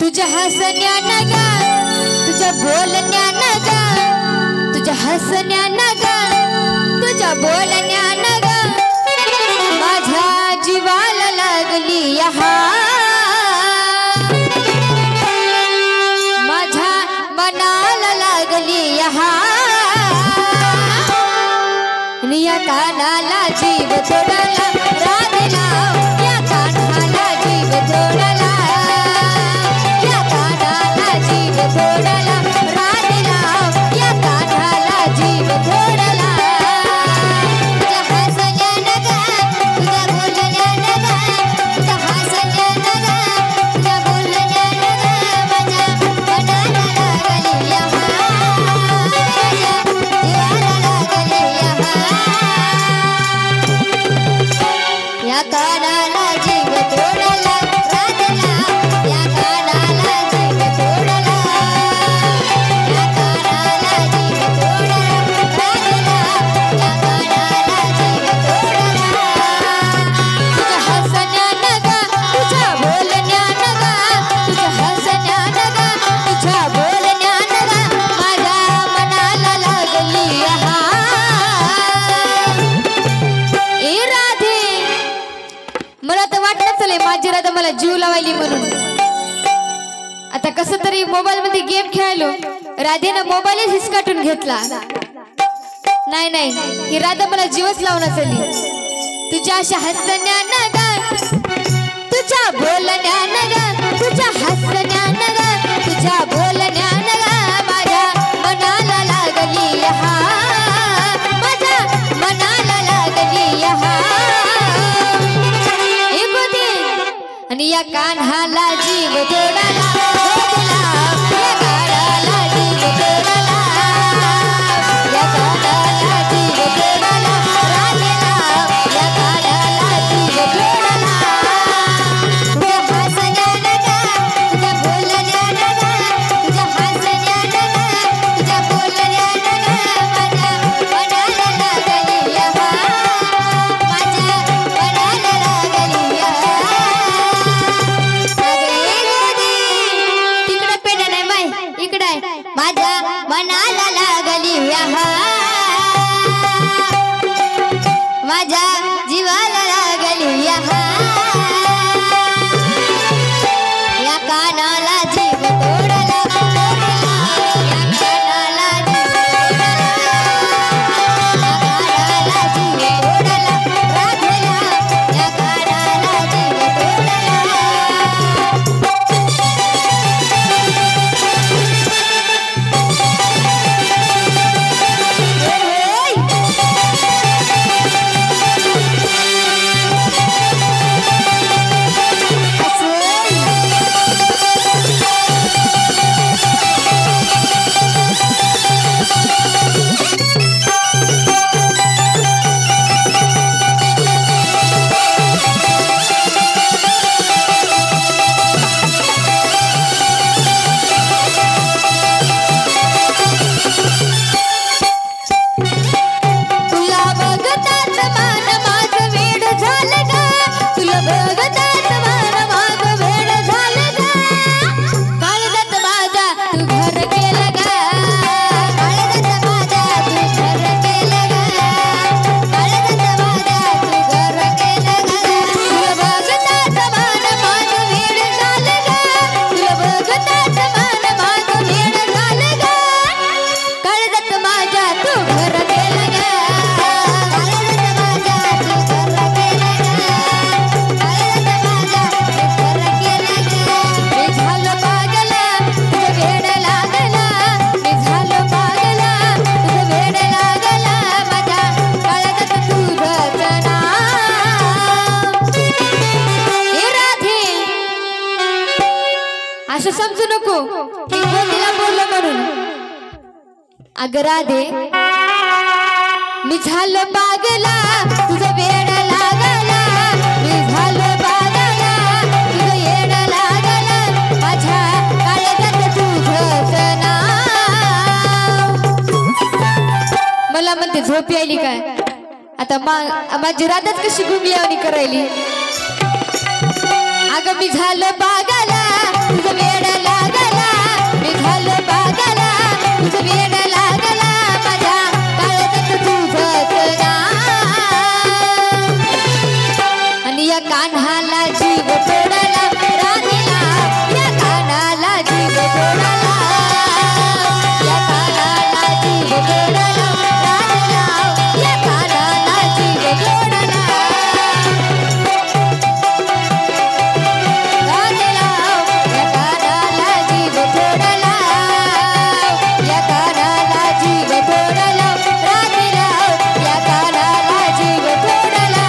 तुझ्या हसण्यानं ग तुझ्या बोलण्यानं ग तुझ्या हसण्यानं ग तुझ्या बोलण्यानं ग माझ्या जीवाला लागली माझ्या मनाला लागली या कानाला जीव तोडाला राधला या कानाला जीव तोडाला या कानाला जीव तोडाला राधला या कानाला जीव तोडाला तुझ्या हसण्यानं ग तुझ्या बोलण्यानं ग तुझ्या हसण्यानं ग तुझ्या बोलण्यानं ग माझ्या मनाला लागली माझ्या जीवाला लागली या कानाला जीव तोडाला राधला या कानाला जीव तोडाला या कानाला जीव तोडाला राधला या कानाला जीव तोडाला तुझ्या हसण्यानं ग तुझ्या बोलण्यानं ग तुझ्या हसण्यानं ग तुझ्या बोलण्यानं ग माझ्या मनाला लागली ए राधे मला तर वाटलं चले माझी राधा मला जीव लावायली म्हणून आता कसं तरी मोबाईल मध्ये गेम खेळलो राधेनं मोबाईलच हिसकाटून घेतला नाही नाही ही राधा मला जीवच लावून चली तुझ्या अशा हसण्यानं ग तुझ्या बोलण्यानं ग तुझ्या हसण्यानं ग तुझ्या बोलण्यानं ग माझ्या मनाला लागली माझ्या मनाला लागली आणि या कान्हाला जीव तोडाला या कानाला जीव तोडाला या कानाला जीव तोडाला राधेला या कानाला जीव तोडाला तुझ्या हसण्यानं ग तुझ्या बोलण्यानं ग तुझ्या हसण्यानं ग तुझ्या बोलण्यानं ग माझ्या मनाला लागली माझ्या मनाला लागली इकडे माझ्या मनाला लागली माझ्या जीवाला लागली या कानाला जीव तोडाला या कानाला जीव तोडाला या कानाला जीव तोडाला राधेला या कानाला जीव तोडाला असं समजू नको की तिला बोललो म्हणून अगं राधे मी झालो पागला तुझं वेड लागला मी झालो पागला तुझं येड लागला माझ्या काळजात तुझंच नाव मला म्हणते झोप यायली काय आता माझी राधाच कशी गुंगल्यावणी करायली अगं मी झालो पागला तुझं वेड जीव तोडला राधेला या कानाला जीव तोडला या कानाला जीव तोडला राधेला या कानाला जीव तोडला राधेला या कानाला जीव तोडला या कानाला जीव तोडला राधेला या कानाला जीव तोडला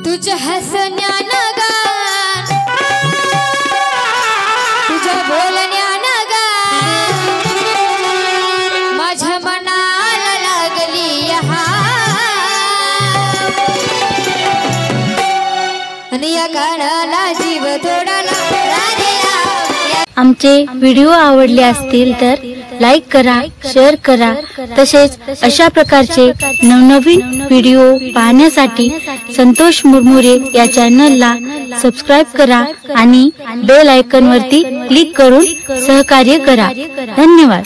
तुझ्या हसण्यानं गान, तुझ्या बोलण्यानं गान, माझ्या मनाला लागली आणि या गाण्याला जीव तोडाला राधेला। आमचे व्हिडिओ आवडले असतील तर लाईक करा, शेअर करा, तसेच अशा प्रकारचे नवनवीन व्हिडिओ पाहण्यासाठी संतोष मुरमुरे या चॅनलला सबस्क्राईब करा आणि बेल आयकॉन वरती क्लिक करून सहकार्य करा। धन्यवाद।